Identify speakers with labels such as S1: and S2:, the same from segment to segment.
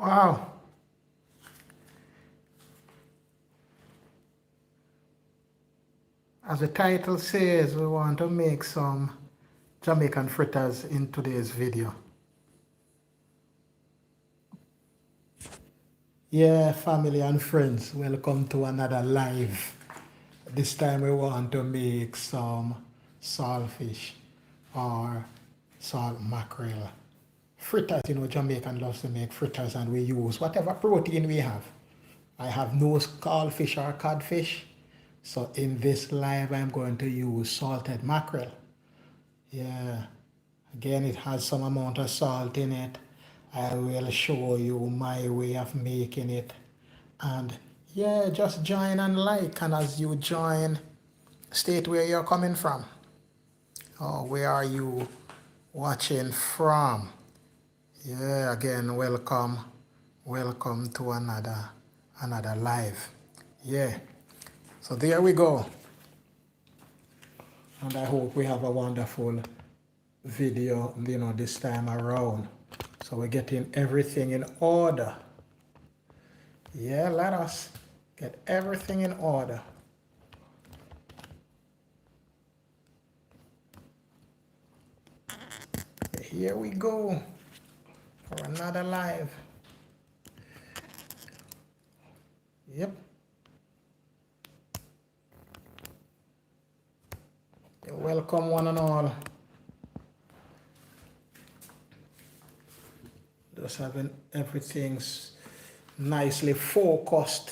S1: Wow. As the title says, we want to make some Jamaican fritters in today's video. Yeah, family and friends, welcome to another live. This time we want to make some saltfish or salt mackerel fritters. You know, Jamaican loves to make fritters and we use whatever protein we have. I have no scaldfish or codfish. So in this live, I'm going to use salted mackerel. Yeah, again, it has some amount of salt in it. I will show you my way of making it. And yeah, just join and like. And as you join, state where you're coming from. Or where are you watching from? Yeah, again, welcome. Welcome to another live. Yeah. So there we go. And I hope we have a wonderful video, this time around. So we're getting everything in order. Yeah, let us get everything in order. Here we go for another live. Yep. You're welcome, one and all. Just having everything nicely focused.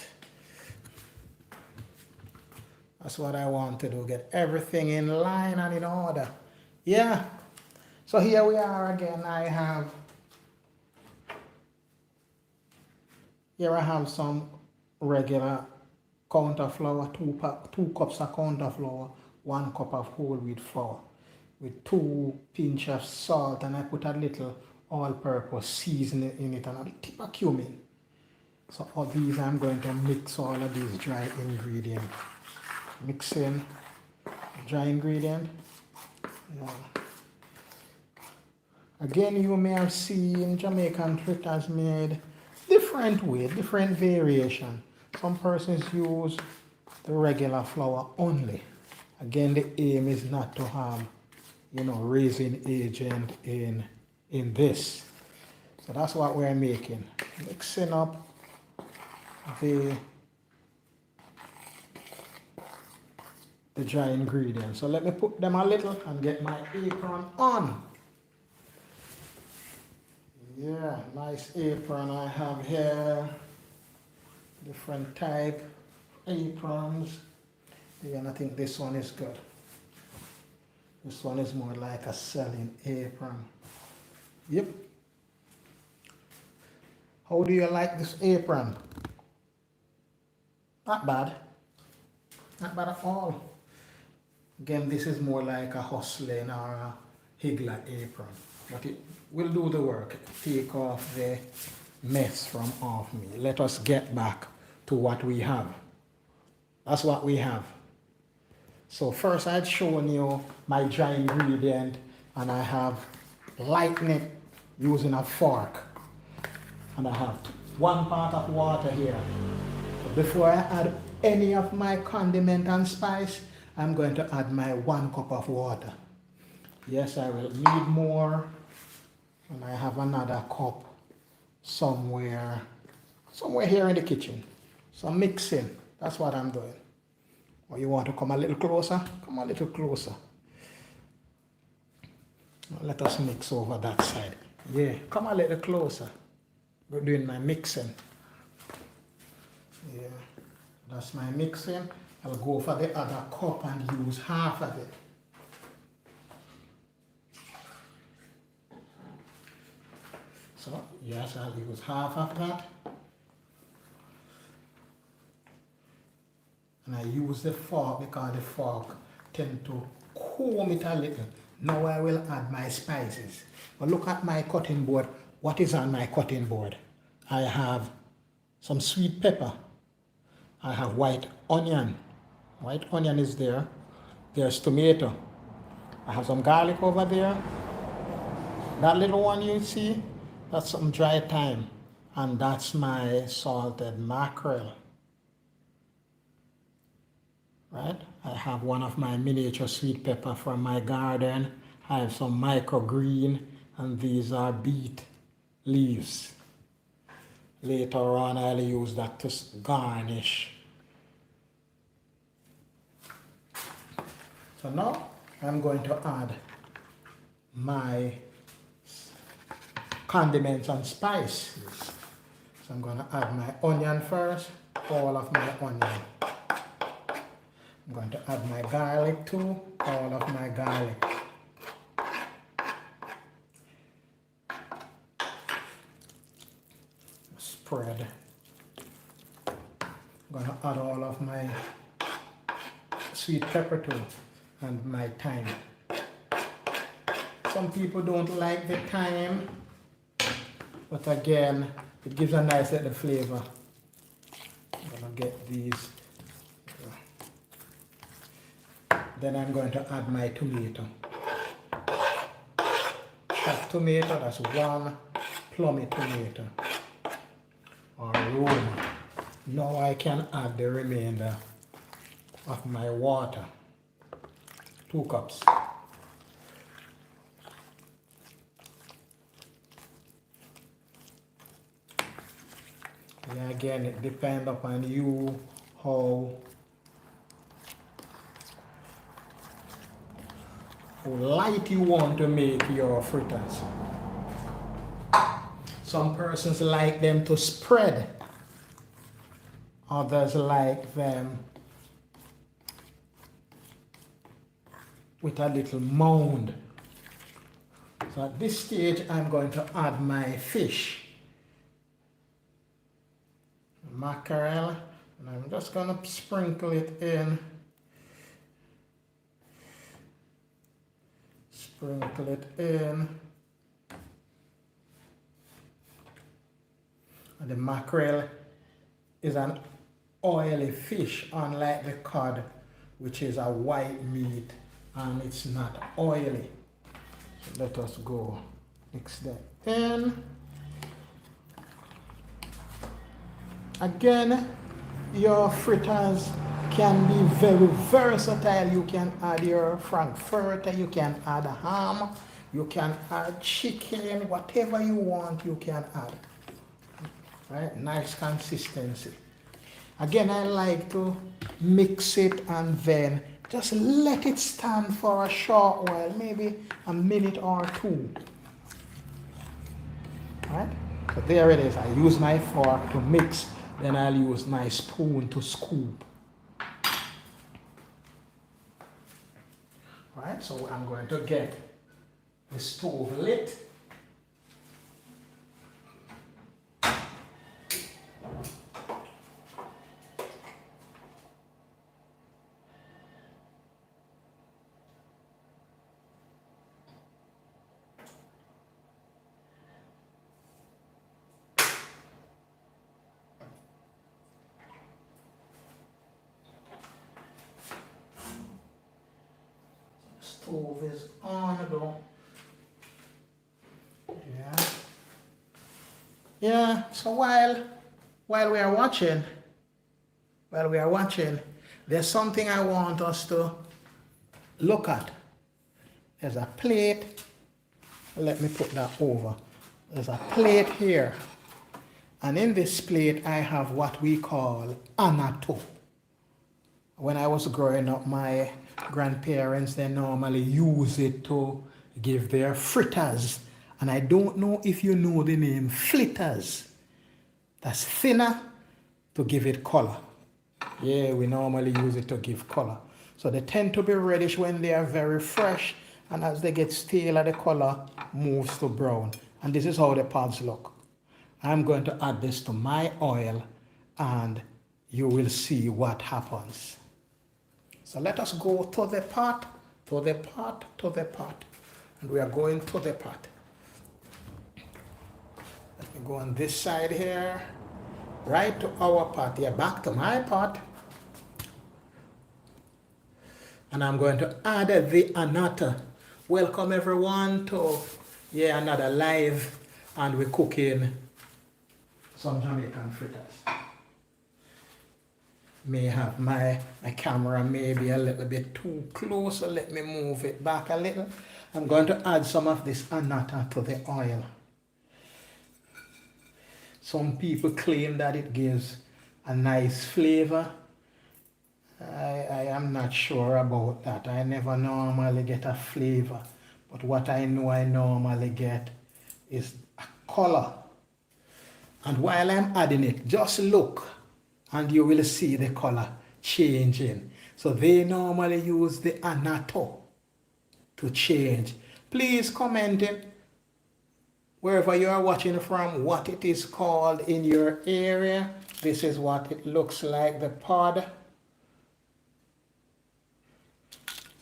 S1: That's what I want to do, get everything in line and in order. Yeah. So here we are again. Here I have some regular counter flour, 2 cups of counter flour, 1 cup of whole wheat flour with 2 pinch of salt, and I put a little all-purpose seasoning in it and a tip of cumin. So all these, I'm going to mix all of these dry ingredients. Mix in dry ingredient. Yeah. Again, you may have seen Jamaican fritters made different way, different variation. Some persons use the regular flour only. Again, the aim is not to have, raisin agent in this. So that's what we're making. Mixing up the dry ingredients. So let me put them a little and get my apron on. Yeah, nice apron I have here. Different type aprons. Again, I think this one is good. This one is more like a selling apron. Yep. How do you like this apron? Not bad. Not bad at all. Again, this is more like a hustling or a higgler apron. But it will do the work. Take off the mess from off me. Let us get back to what we have. That's what we have. So first I'd shown you my dry ingredient, and I have lightened it using a fork. And I have 1 part of water here. So before I add any of my condiment and spice, I'm going to add my 1 cup of water. Yes, I will need more. And I have another cup somewhere here in the kitchen. So I'm mixing. That's what I'm doing. Or you want to come a little closer? Come a little closer. Let us mix over that side. Yeah, come a little closer. We're doing my mixing. Yeah, that's my mixing. I'll go for the other cup and use half of it. So, yes, I'll use half of that. And I use the fork because the fork tends to comb it a little. Now I will add my spices. But look at my cutting board. What is on my cutting board? I have some sweet pepper. I have white onion. White onion is there. There's tomato. I have some garlic over there. That little one you see, that's some dry thyme. And that's my salted mackerel. Right? I have one of my miniature sweet pepper from my garden. I have some microgreen, and these are beet leaves. Later on, I'll use that to garnish. So now I'm going to add my condiments and spices. So I'm going to add my onion first, all of my onion. I'm going to add my garlic too, all of my garlic. Spread. I'm going to add all of my sweet pepper too, and my thyme. Some people don't like the thyme, but again, it gives a nice little flavor. I'm going to get these. Then I'm going to add my tomato. Chopped tomato, that's one plummy tomato or Roma. Now I can add the remainder of my water. 2 cups. And again, it depends upon you how light you want to make your fritters. Some persons like them to spread. Others like them with a little mound. So at this stage, I'm going to add my fish. Mackerel, and I'm just going to sprinkle it in. Sprinkle it in. And the mackerel is an oily fish, unlike the cod, which is a white meat and it's not oily. So let us go mix that in. Again, your fritters can be very versatile. You can add your frankfurter, you can add ham, you can add chicken, whatever you want you can add. Right? Nice consistency. Again, I like to mix it and then just let it stand for a short while, maybe a minute or 2. Right? So there it is. I use my fork to mix, then I'll use my spoon to scoop. Right? So I'm going to get the stove lit. Stove is on though. Yeah, so while we are watching, there's something I want us to look at. There's a plate. Let me put that over. There's a plate here. And in this plate, I have what we call annatto. When I was growing up, my grandparents, they normally use it to give their fritters. And I don't know if you know the name flitters. That's thinner to give it color. Yeah, we normally use it to give color. So they tend to be reddish when they are very fresh. And as they get staler, the color moves to brown. And this is how the pods look. I'm going to add this to my oil and you will see what happens. So let us go to the pot, to the pot, to the pot. And we are going to the pot. Let me go on this side here, right to our pot. Yeah, back to my pot. And I'm going to add the annatto. Welcome everyone to another live, and we're cooking some Jamaican fritters. May have my camera maybe a little bit too close, so let me move it back a little. I'm going to add some of this annatto to the oil. Some people claim that it gives a nice flavor. I am not sure about that. I never normally get a flavor, but what I know I normally get is a color. And while I'm adding it, just look and you will see the color changing. So they normally use the annatto to change. Please comment it wherever you are watching from, what it is called in your area. This is what it looks like, the pod.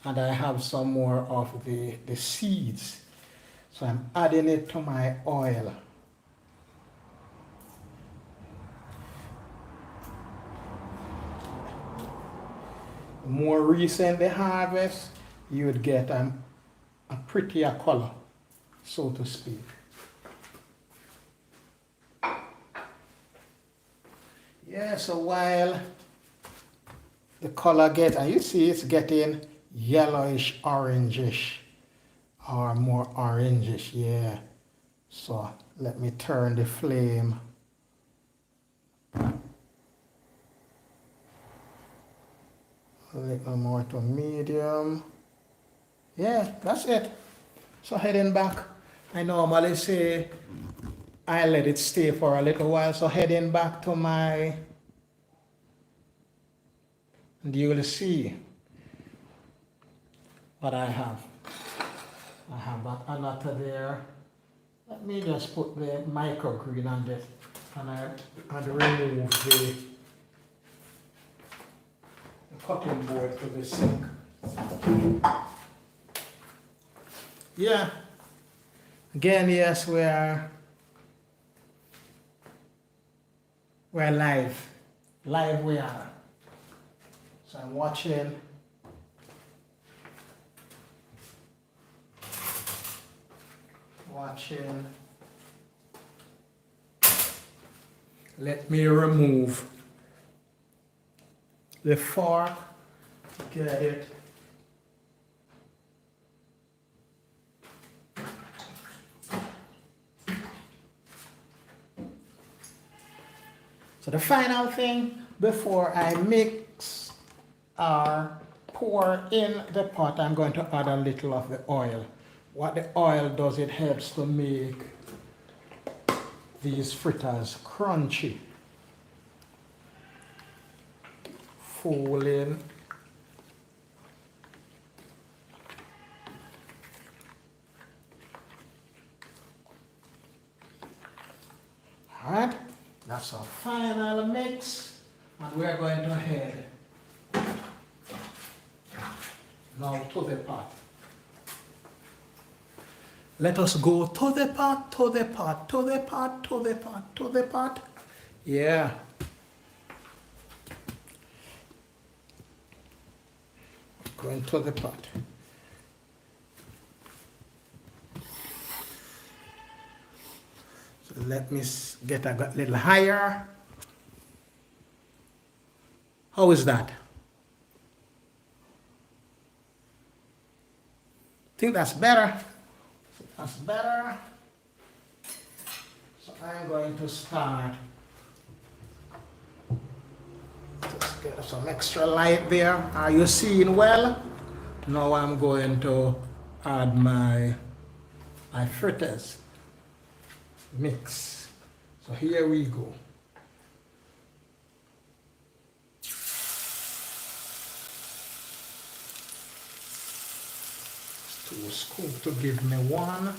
S1: And I have some more of the seeds. So I'm adding it to my oil. The more recent the harvest, you would get a prettier color, so to speak. Yeah, so while the color gets, and you see it's getting yellowish, orangish, or more orangish, yeah. So let me turn the flame a little more to medium. Yeah, that's it. So heading back, I normally say I let it stay for a little while. So heading back to my, and you will see what I have. I have that annatto there. Let me just put the microgreen on this and remove the cutting board to the sink. Yeah. Again, yes, we're live. Live we are. So I'm watching. Let me remove the fork. Get it. So the final thing before I mix or pour in the pot, I'm going to add a little of the oil. What the oil does, it helps to make these fritters crunchy. Fold in. All right, that's our final mix, and we are going to head now to the pot. Let us go to the pot, to the pot, to the pot, to the pot, to the pot. Yeah. Going to the pot. So let me get a little higher. How is that? Think that's better? That's better. So I'm going to start. Just get some extra light there. Are you seeing well? Now I'm going to add my fritters mix. So here we go. 2 scoops to give me 1.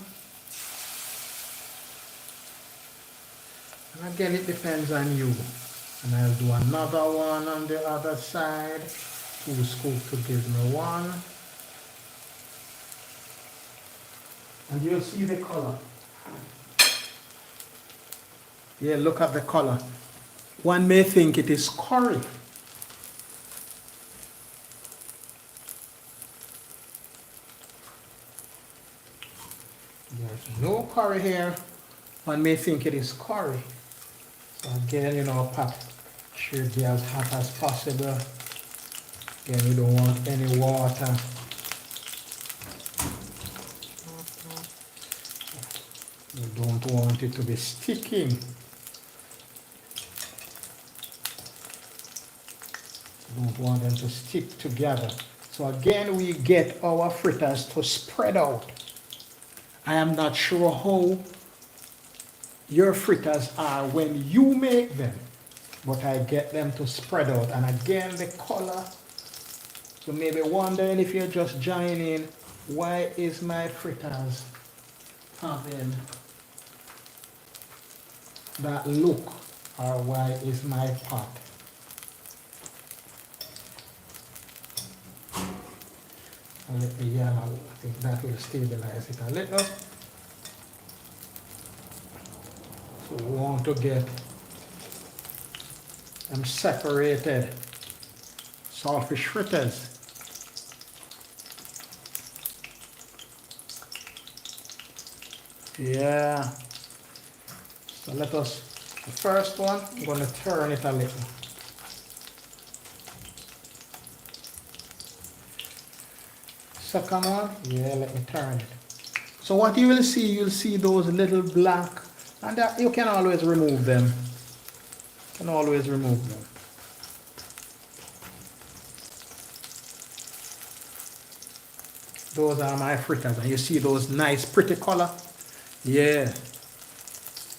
S1: And again, it depends on you. And I'll do another one on the other side. 2 scoops to give me 1. And you'll see the color. Yeah, look at the color. One may think it is curry. There's no curry here. One may think it is curry. So again, you know, pot should be as hot as possible. Again, you don't want any water. You don't want it to be sticking. You don't want them to stick together. So again, we get our fritters to spread out. I am not sure how your fritters are when you make them, but I get them to spread out. And again, the color, you may be wondering if you're just joining, why is my fritters having that look, or why is my pot a little yellow? I think that will stabilize it a little. So we want to get them separated. Saltfish fritters. Yeah. So let us, the first one, I'm going to turn it a little. Second one, yeah, let me turn it. So what you will see, you'll see those little black, and you can always remove them. You can always remove them. Those are my fritters, and you see those nice pretty color? Yeah.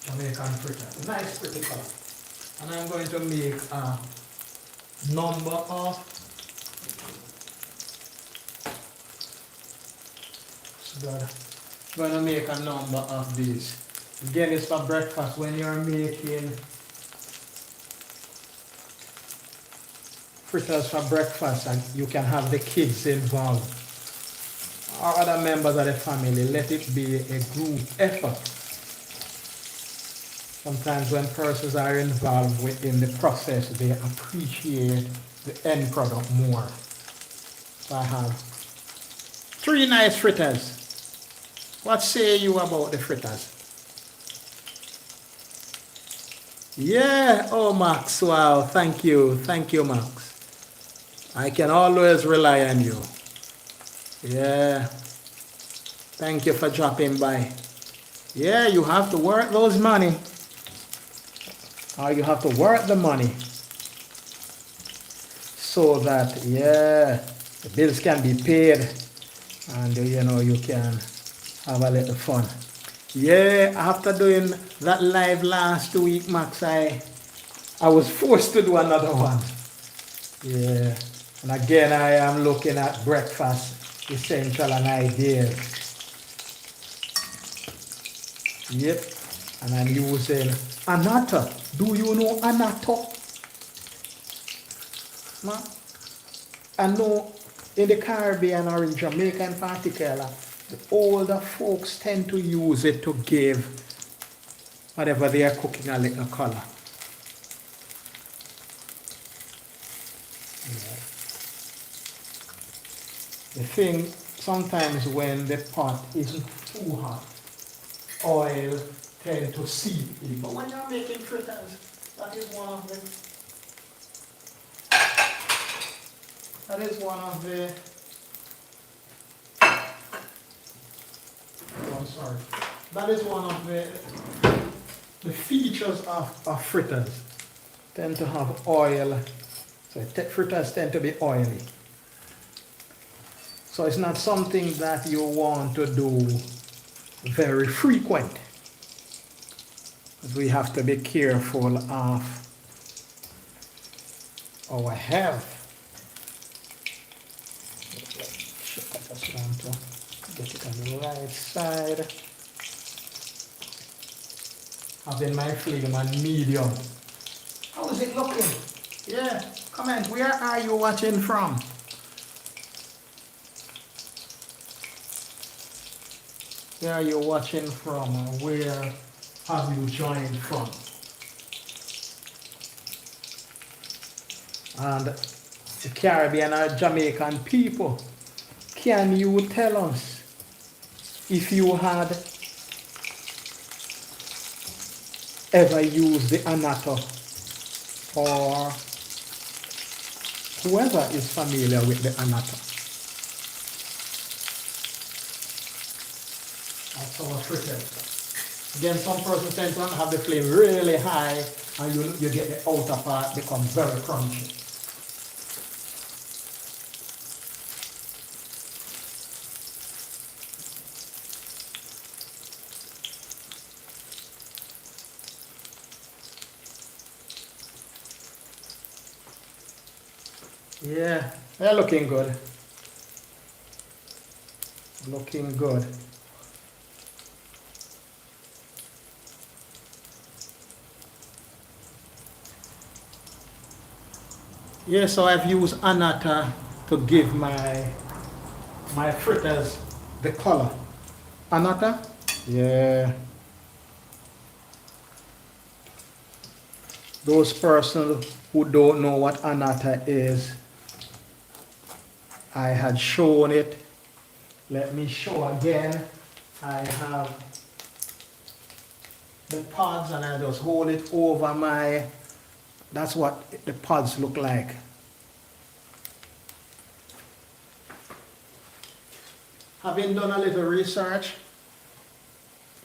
S1: Jamaican fritters, nice pretty color. And I'm going to make a number of going to make a number of these. Again, it's for breakfast when you're making fritters for breakfast, and you can have the kids involved or other members of the family. Let it be a group effort. Sometimes when persons are involved within the process, they appreciate the end product more. So I have 3 nice fritters. What say you about the fritters? Yeah, oh Max, wow, thank you, Max. I can always rely on you. Yeah, thank you for dropping by. Yeah, you have to work those money, or you have to work the money so that, yeah, the bills can be paid, and you know, you can have a little fun. Yeah, after doing that live last week, Max, I was forced to do another one. Yeah, and again, I am looking at breakfast essential and ideas. Yep, and I'm using annatto. Do you know annatto? I know in the Caribbean or in Jamaica in particular, the older folks tend to use it to give whatever they are cooking a little color. The thing, sometimes when the pot isn't too hot, oil tends to seep in. But when you're making fritters, that is one of the features of fritters. Tend to have oil, so fritters tend to be oily. So it's not something that you want to do very frequent. We have to be careful of our health. I just want to get it on the right side. Having my flame on medium. How is it looking? Yeah, comment. Where are you watching from? Where are you watching from? Where have you joined from? And the Caribbean or Jamaican people, can you tell us if you had ever use the annatto, or whoever is familiar with the annatto. That's our fritters. Again, some persons tend to have the flame really high, and you get the outer part become very crunchy. Yeah, they're looking good. Looking good. Yeah, so I've used annatto to give my fritters the color. Annatto? Yeah. Those persons who don't know what annatto is, I had shown it. Let me show again. I have the pods and I just hold it over my, that's what the pods look like. Having done a little research,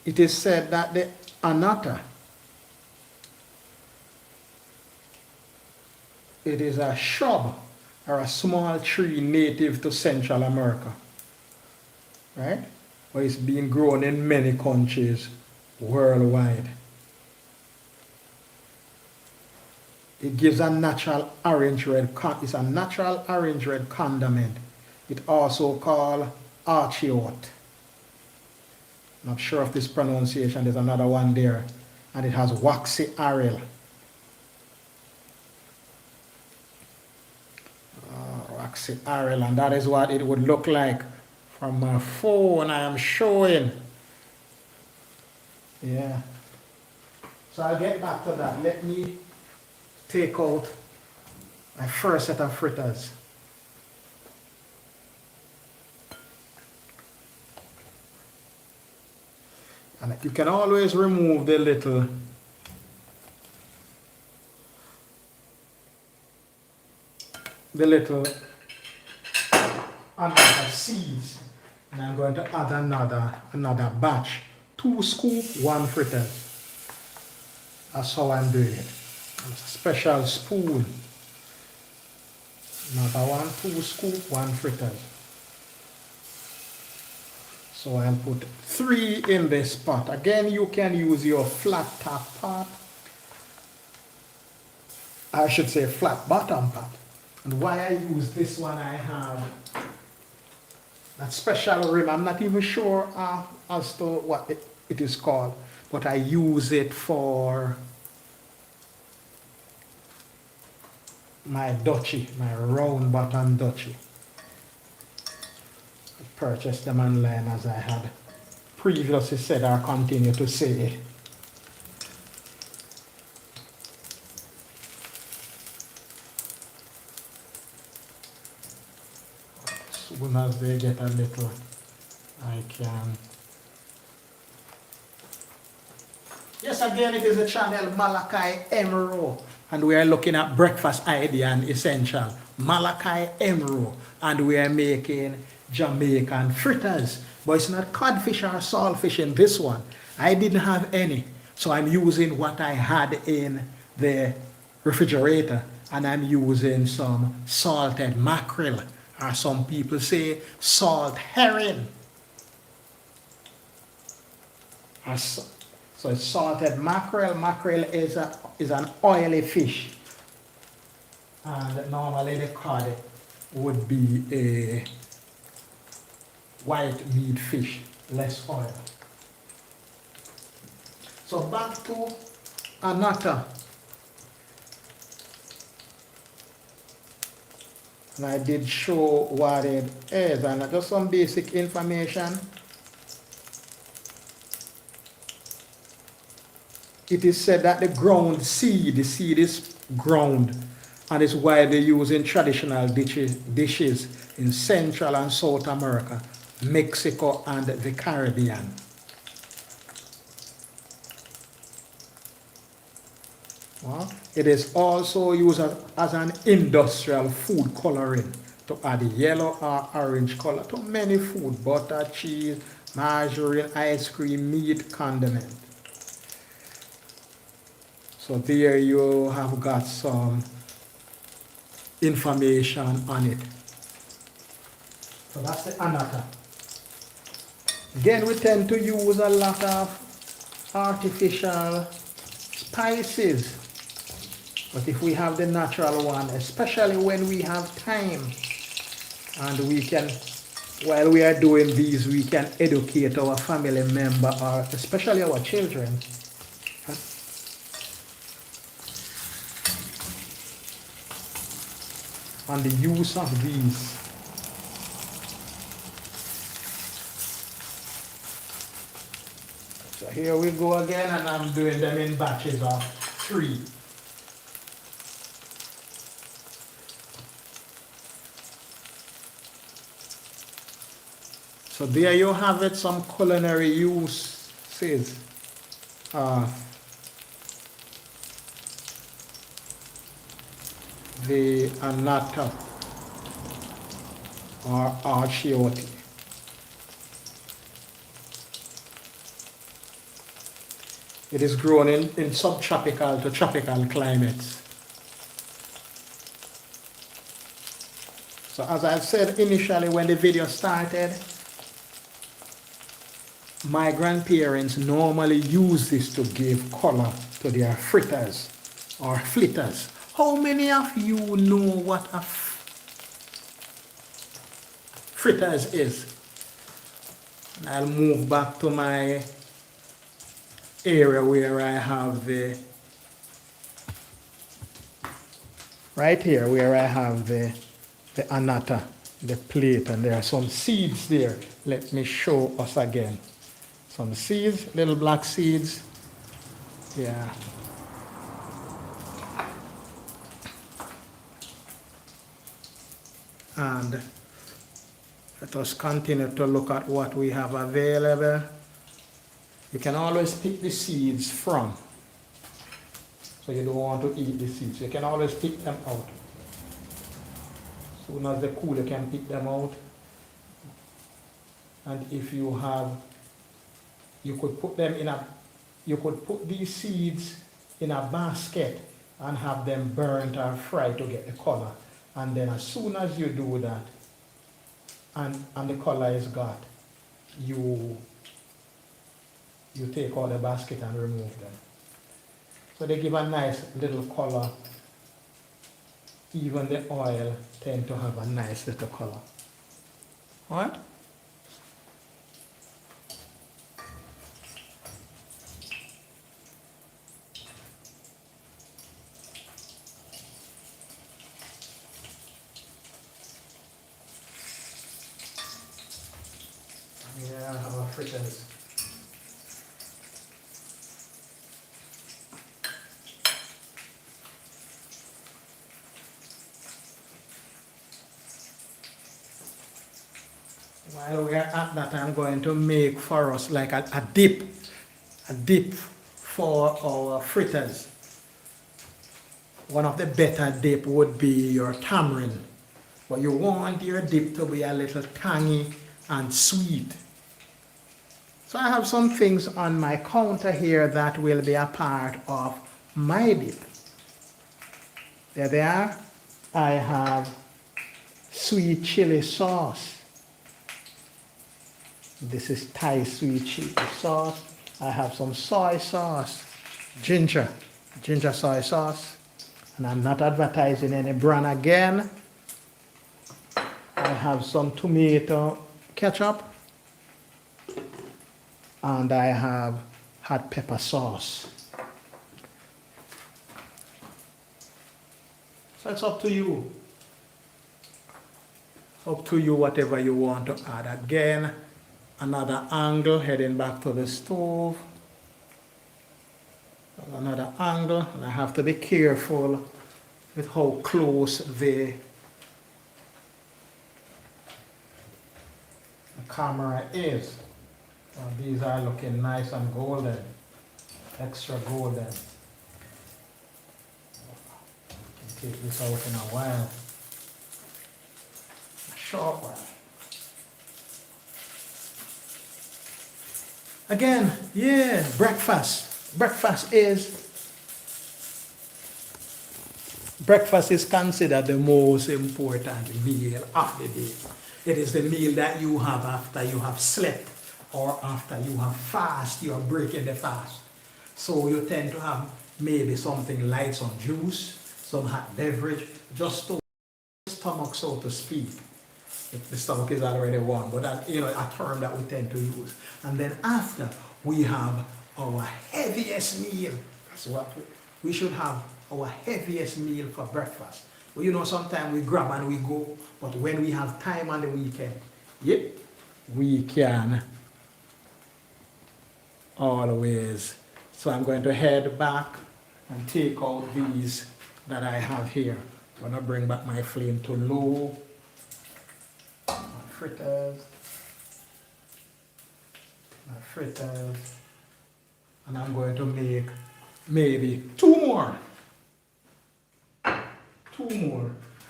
S1: it is said that the annatto, it is a shrub or a small tree native to Central America, right? But it's being grown in many countries worldwide. It gives a natural orange-red, it's a natural orange-red condiment. It also called archiot. Not sure of this pronunciation, there's another one there. And it has waxy aril. Waxy aril, and that is what it would look like from my phone I am showing. Yeah. So I'll get back to that. Let me take out my first set of fritters. And you can always remove the little annatto seeds. And I'm going to add another batch. 2 scoops, 1 fritter. That's how I'm doing it. It's a special spoon. Another one, 2 scoops, 1 fritter. So I'll put 3 in this pot. Again, you can use your flat top pot. I should say flat bottom pot. And why I use this one, I have that special rim. I'm not even sure as to what it is called, but I use it for my duchy, my round bottom duchy. I purchased them online as I had previously said, or continue to say. As soon as they get a little, I can. Yes, again, it is the channel Malachi Emerald, and we are looking at breakfast idea and essential. Malachi Emerald, and we are making Jamaican fritters, but it's not codfish or saltfish in this one. I didn't have any, so I'm using what I had in the refrigerator, and I'm using some salted mackerel, or some people say salt herring. So it's salted mackerel. Mackerel is an oily fish, and normally the cod would be a white meat fish, less oil. So back to annatto. And I did show what it is, and just some basic information. It is said that the seed is ground, and is widely used in traditional dishes in Central and South America, Mexico, and the Caribbean. It is also used as an industrial food coloring to add yellow or orange color to many food, butter, cheese, margarine, ice cream, meat, condiment. So there you have got some information on it. So that's the annatto. Again, we tend to use a lot of artificial spices. But if we have the natural one, especially when we have time, and we can, while we are doing these, we can educate our family member, or especially our children, on the use of these. So here we go again, and I'm doing them in batches of 3. So there you have it, some culinary uses. The annatto or archiote. It is grown in subtropical to tropical climates. So as I said initially when the video started, my grandparents normally use this to give color to their fritters or flitters. How many of you know what a fritters is? I'll move back to my area where I have the, right here where I have the annatto, the plate, and there are some seeds there. Let me show us again. Some seeds, little black seeds. Yeah. And let us continue to look at what we have available. You can always pick the seeds from. So you don't want to eat the seeds. You can always pick them out. As soon as they cool, you can pick them out. And if you have, you could put them in a, you could put these seeds in a basket and have them burnt or fried to get the color. And then as soon as you do that, and the color is got, you take out the basket and remove them. So they give a nice little color. Even the oil tend to have a nice little color. All right? Yeah, our fritters. While we are at that, I'm going to make for us like a dip for our fritters. One of the better dip would be your tamarind, but you want your dip to be a little tangy and sweet. So I have some things on my counter here that will be a part of my dip. There they are. I have sweet chili sauce. This is Thai sweet chili sauce. I have some soy sauce, ginger soy sauce. And I'm not advertising any brand again. I have some tomato ketchup. And I have hot pepper sauce. So it's up to you. Up to you whatever you want to add. Again, another angle heading back to the stove. Another angle, and I have to be careful with how close the camera is. These are looking nice and golden, extra golden. take this out in a while. A short while. Again, yeah, breakfast. Breakfast is considered the most important meal of the day. It is the meal that you have after you have slept or after you have fast, you are breaking the fast. So you tend to have maybe something light, some juice, some hot beverage, just to stomach, so to speak. If the stomach is already warm, but that, a term that we tend to use. And then after, we have our heaviest meal. That's what we should have, our heaviest meal for breakfast. Well, sometimes we grab and we go, but when we have time on the weekend, yep, we can always. So I'm going to head back and take out these that I have here. I'm going to bring back my flame to low. My fritters, and I'm going to make maybe two more,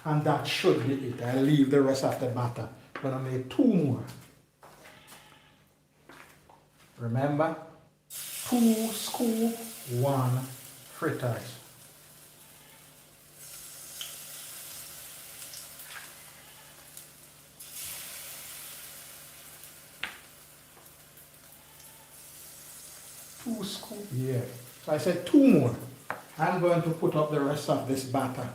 S1: and that should be it. I'll leave the rest of the batter. I'm going to make two more. Remember, 2 scoop, 1 fritters. Two scoop, yeah. So I said 2 more. I'm going to put up the rest of this batter.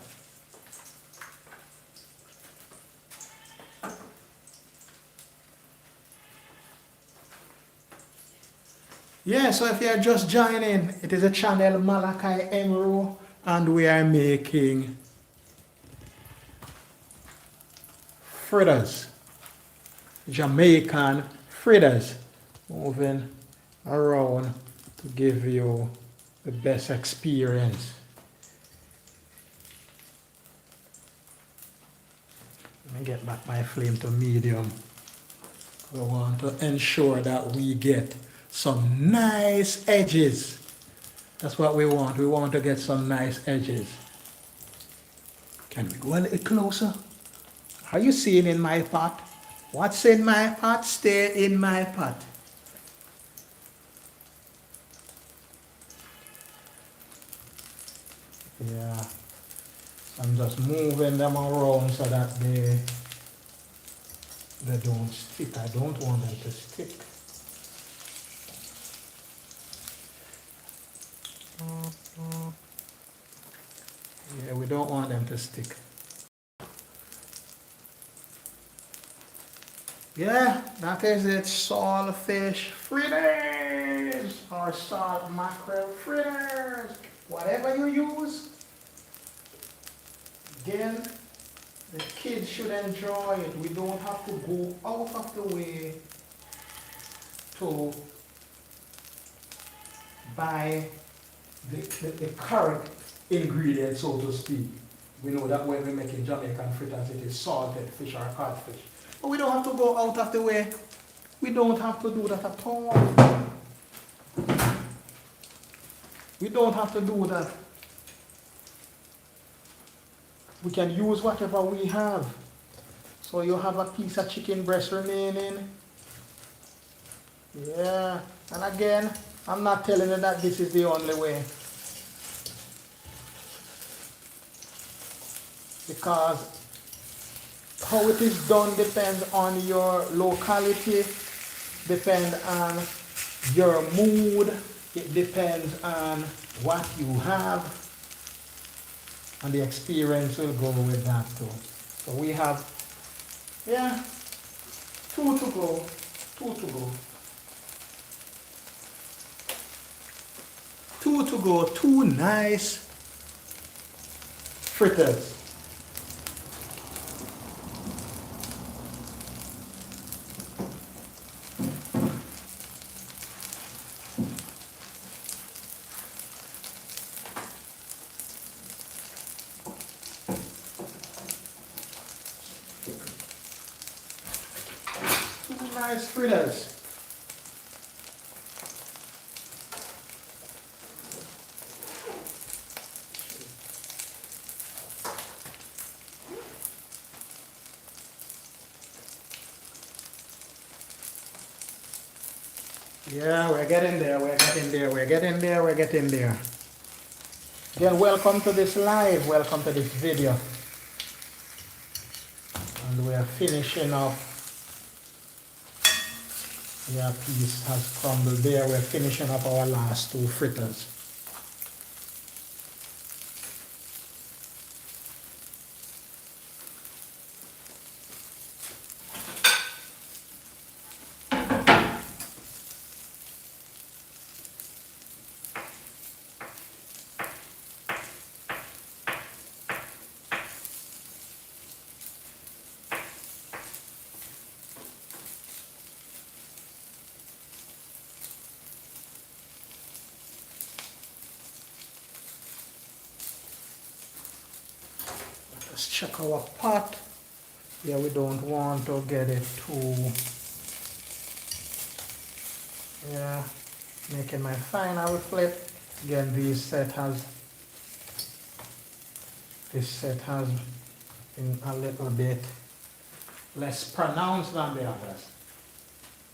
S1: Yeah, so if you are just joining, it is a channel Malachi Emerald, and we are making fritters, Jamaican fritters. Moving around to give you the best experience. Let me get back my flame to medium. We want to ensure that we get some nice edges. That's what we want. We want to get some nice edges. Can we go a little closer? Are you seeing in my pot? What's in my pot? Stay in my pot. Yeah. I'm just moving them around so that they don't stick. I don't want them to stick. Yeah, we don't want them to stick. Yeah, that is it. Saltfish fritters or salt mackerel fritters. Whatever you use. Again, the kids should enjoy it. We don't have to go out of the way to buy the correct ingredients, so to speak. We know that when we're making Jamaican fritters, it is salted fish or codfish. But we don't have to go out of the way. We don't have to do that at all. We don't have to do that. We can use whatever we have. So you have a piece of chicken breast remaining. Yeah. And again, I'm not telling you that this is the only way. Because how it is done depends on your locality, depends on your mood, it depends on what you have, and the experience will go with that too. So we have, yeah, 2 to go, 2 to go. 2 to go, 2 nice fritters. Nice fritters. Yeah, we're getting there, we're getting there, we're getting there, we're getting there. Again, welcome to this live, welcome to this video. And we are finishing up. Yeah, piece has crumbled there. We're finishing up our last two fritters. Let's check our pot. Yeah, we don't want to get it too, yeah, making my final flip. Again, this set has been a little bit less pronounced than the others.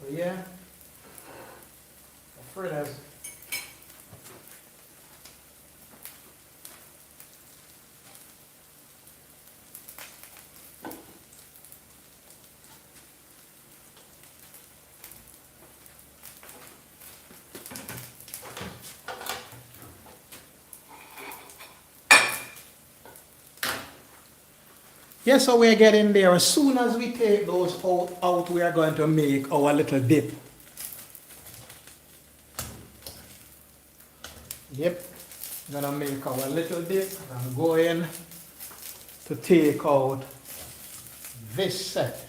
S1: But yeah, the fritters. Yeah, so we're getting there. As soon as we take those out, we are going to make our little dip. Yep, gonna make our little dip. I'm going to take out this set.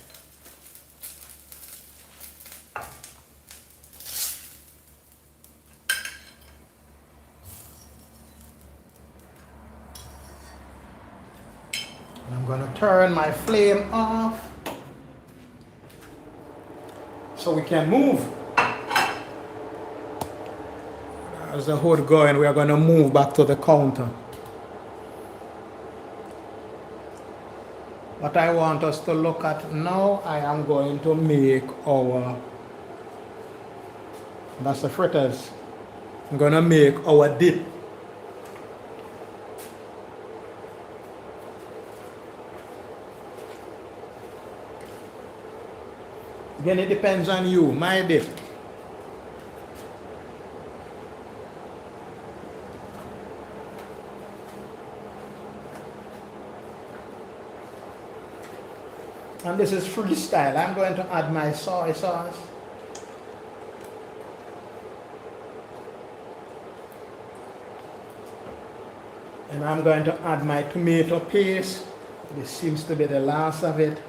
S1: I'm going to turn my flame off so we can move. As the hood going, we are going to move back to the counter. What I want us to look at now, I am going to make that's the fritters. I'm going to make our dip. Again, it depends on you, my dip. And this is freestyle. I'm going to add my soy sauce. And I'm going to add my tomato paste. This seems to be the last of it.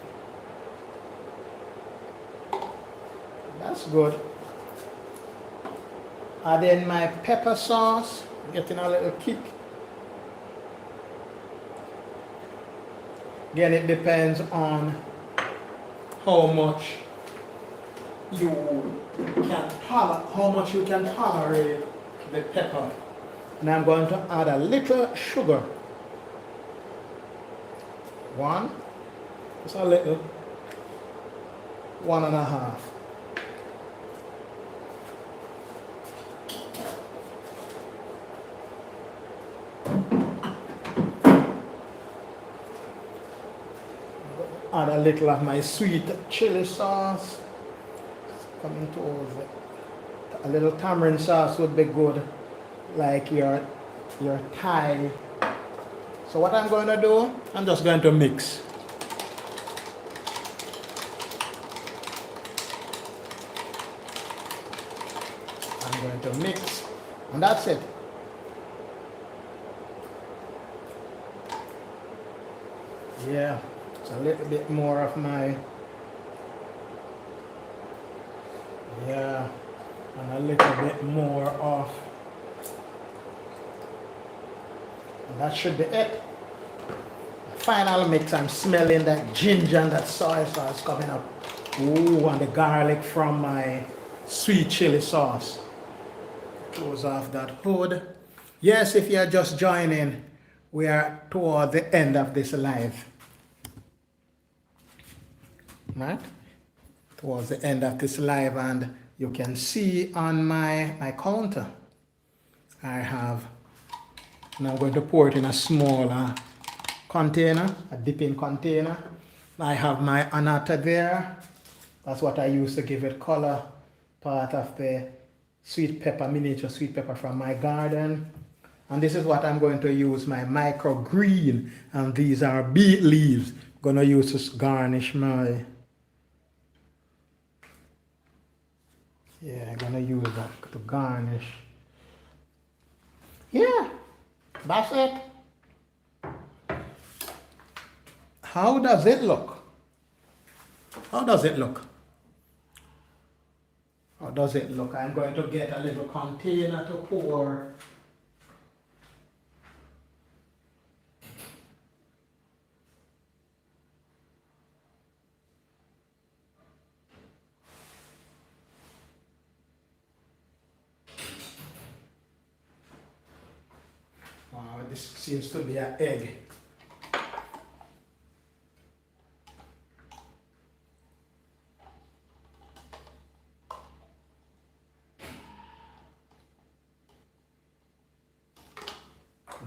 S1: That's good. Add in my pepper sauce, getting a little kick. Again, it depends on how much you can tolerate the pepper. And I'm going to add a little sugar. One, just a little, 1.5. Add a little of my sweet chili sauce. Coming towards it. A little tamarind sauce would be good, like your Thai. So what I'm going to do, I'm just going to mix. I'm going to mix, and that's it. Yeah. A little bit more of my, yeah, and a little bit more of, and that should be it. Final mix, I'm smelling that ginger and that soy sauce coming up. Ooh, and the garlic from my sweet chili sauce. Close off that hood. Yes, if you're just joining, we are toward the end of this live. Right? Towards the end of this live, and You can see on my counter, I have, and I'm going to pour it in a smaller container, a dipping container. I have my annatto there. That's what I use to give it color. Part of the sweet pepper, miniature sweet pepper from my garden. And this is what I'm going to use, my microgreen. And these are beet leaves. I'm going to use to garnish my, I'm going to use that to garnish. Yeah, that's it. How does it look? How does it look? How does it look? I'm going to get a little container to pour. Wow, this seems to be an egg.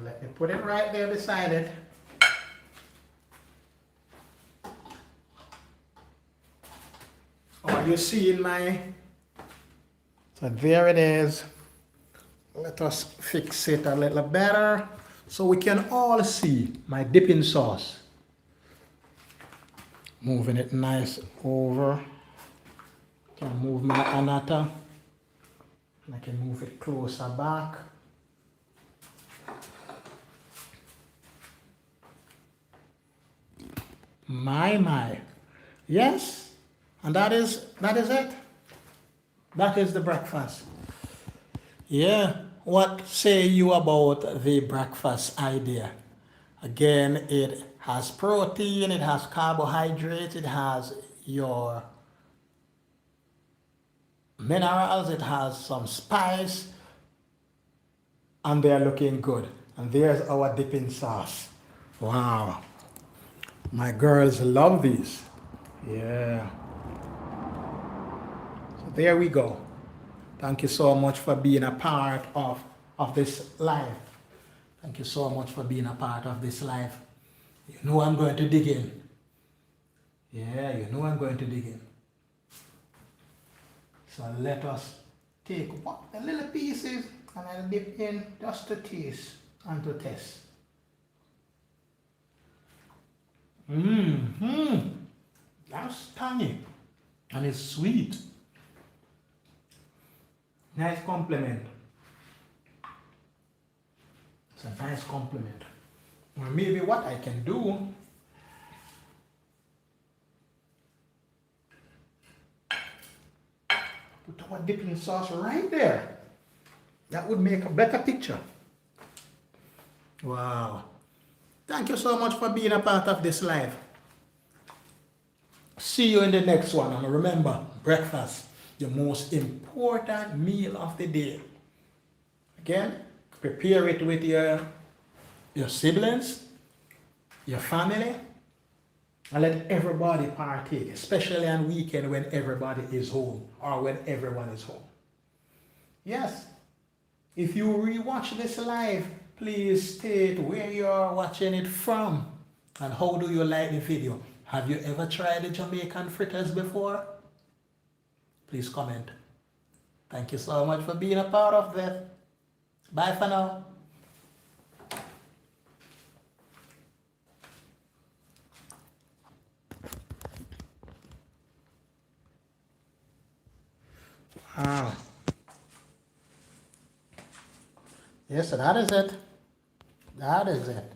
S1: Let me put it right there beside it. Oh, you see in my, so there it is. Let us fix it a little better so we can all see my dipping sauce. Moving it nice over. Can move my annatto. And I can move it closer back. My. Yes, and that is it. That is the breakfast. Yeah, what say you about the breakfast idea? Again, it has protein, it has carbohydrates, it has your minerals, it has some spice, and they're looking good. And there's our dipping sauce. Wow. My girls love these. Yeah. So there we go. Thank you so much for being a part of this live. Thank you so much for being a part of this live. You know I'm going to dig in. Yeah, you know I'm going to dig in. So let us take the little pieces and I'll dip in just to taste and to test. That's tangy and it's sweet. Nice compliment. It's a nice compliment. Or maybe what I can do, put our dipping sauce right there. That would make a better picture. Wow. Thank you so much for being a part of this live. See you in the next one. And remember, breakfast, the most important meal of the day. Again, prepare it with your siblings, your family, and let everybody partake, especially on weekend when everybody is home or when everyone is home. Yes, if you rewatch this live, please state where you are watching it from and how do you like the video. Have you ever tried the Jamaican Fritters before? Please comment. Thank you so much for being a part of this. Bye for now. Wow. Yes, so that is it. That is it.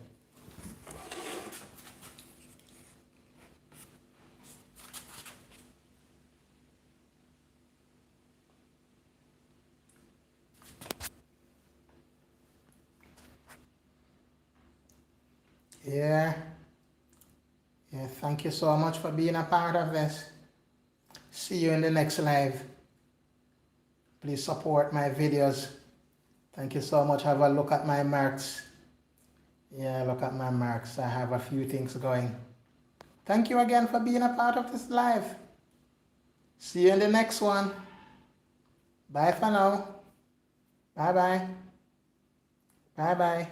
S1: Yeah. Yeah, thank you so much for being a part of this. See you in the next live. Please support my videos. Thank you so much. Have a look at my marks. Yeah, look at my marks. I have a few things going. Thank you again for being a part of this live. See you in the next one. Bye for now. Bye bye. Bye bye.